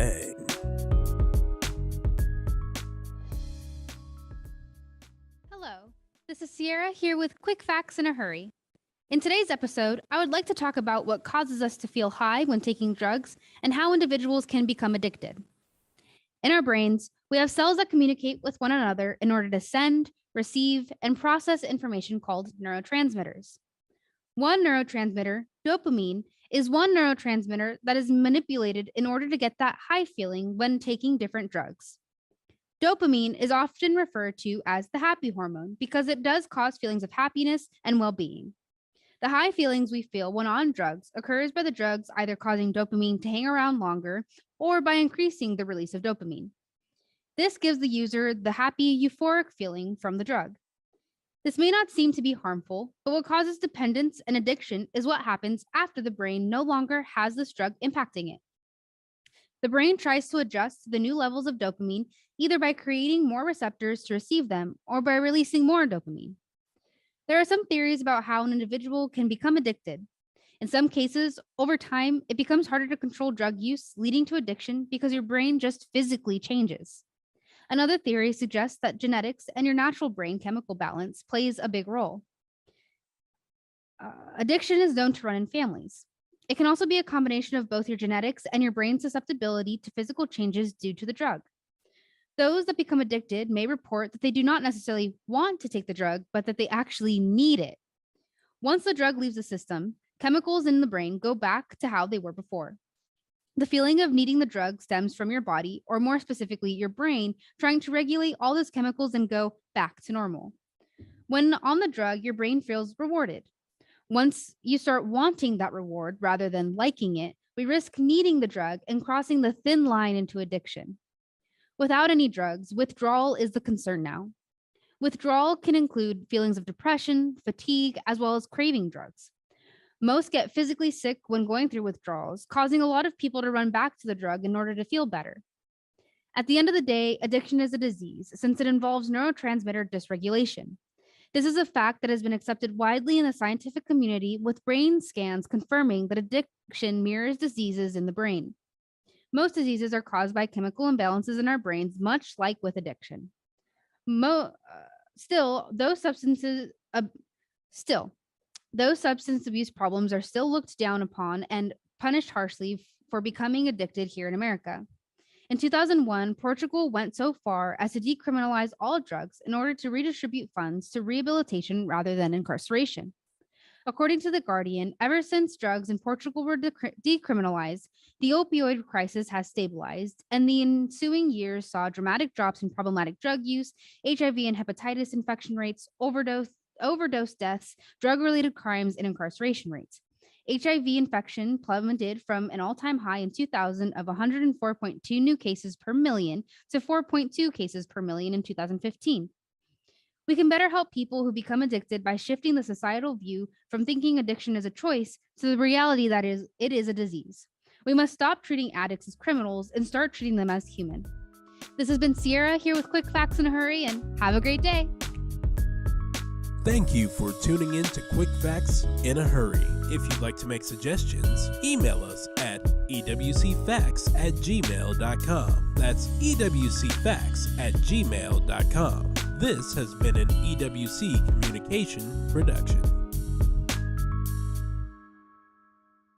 bang. Hello, this is Sierra here with Quick Facts in a Hurry. In today's episode, I would like to talk about what causes us to feel high when taking drugs and how individuals can become addicted. In our brains, we have cells that communicate with one another in order to send, receive, and process information called neurotransmitters. One neurotransmitter, dopamine, is one neurotransmitter that is manipulated in order to get that high feeling when taking different drugs. Dopamine is often referred to as the happy hormone because it does cause feelings of happiness and well-being. The high feelings we feel when on drugs occurs by the drugs either causing dopamine to hang around longer or by increasing the release of dopamine. This gives the user the happy, euphoric feeling from the drug. This may not seem to be harmful, but what causes dependence and addiction is what happens after the brain no longer has this drug impacting it. The brain tries to adjust to the new levels of dopamine either by creating more receptors to receive them or by releasing more dopamine. There are some theories about how an individual can become addicted. In some cases, over time, it becomes harder to control drug use, leading to addiction because your brain just physically changes. Another theory suggests that genetics and your natural brain chemical balance plays a big role. Addiction is known to run in families. It can also be a combination of both your genetics and your brain's susceptibility to physical changes due to the drug. Those that become addicted may report that they do not necessarily want to take the drug, but that they actually need it. Once the drug leaves the system, chemicals in the brain go back to how they were before. The feeling of needing the drug stems from your body, or more specifically, your brain, trying to regulate all those chemicals and go back to normal. When on the drug, your brain feels rewarded. Once you start wanting that reward rather than liking it, we risk needing the drug and crossing the thin line into addiction. Without any drugs, withdrawal is the concern now. Withdrawal can include feelings of depression, fatigue, as well as craving drugs. Most get physically sick when going through withdrawals, causing a lot of people to run back to the drug in order to feel better. At the end of the day, addiction is a disease since it involves neurotransmitter dysregulation. This is a fact that has been accepted widely in the scientific community, with brain scans confirming that addiction mirrors diseases in the brain. Most diseases are caused by chemical imbalances in our brains, much like with addiction. Still, those substance abuse problems are still looked down upon and punished harshly for becoming addicted here in America. In 2001, Portugal went so far as to decriminalize all drugs in order to redistribute funds to rehabilitation rather than incarceration. According to The Guardian, ever since drugs in Portugal were decriminalized, the opioid crisis has stabilized, and the ensuing years saw dramatic drops in problematic drug use, HIV and hepatitis infection rates, overdose deaths, drug-related crimes, and incarceration rates. HIV infection plummeted from an all-time high in 2000 of 104.2 new cases per million to 4.2 cases per million in 2015. We can better help people who become addicted by shifting the societal view from thinking addiction is a choice to the reality that it is a disease. We must stop treating addicts as criminals and start treating them as human. This has been Sierra here with Quick Facts in a Hurry, and have a great day. Thank you for tuning in to Quick Facts in a Hurry. If you'd like to make suggestions, email us at ewcfacts@gmail.com. That's ewcfacts@gmail.com. This has been an EWC Communication production.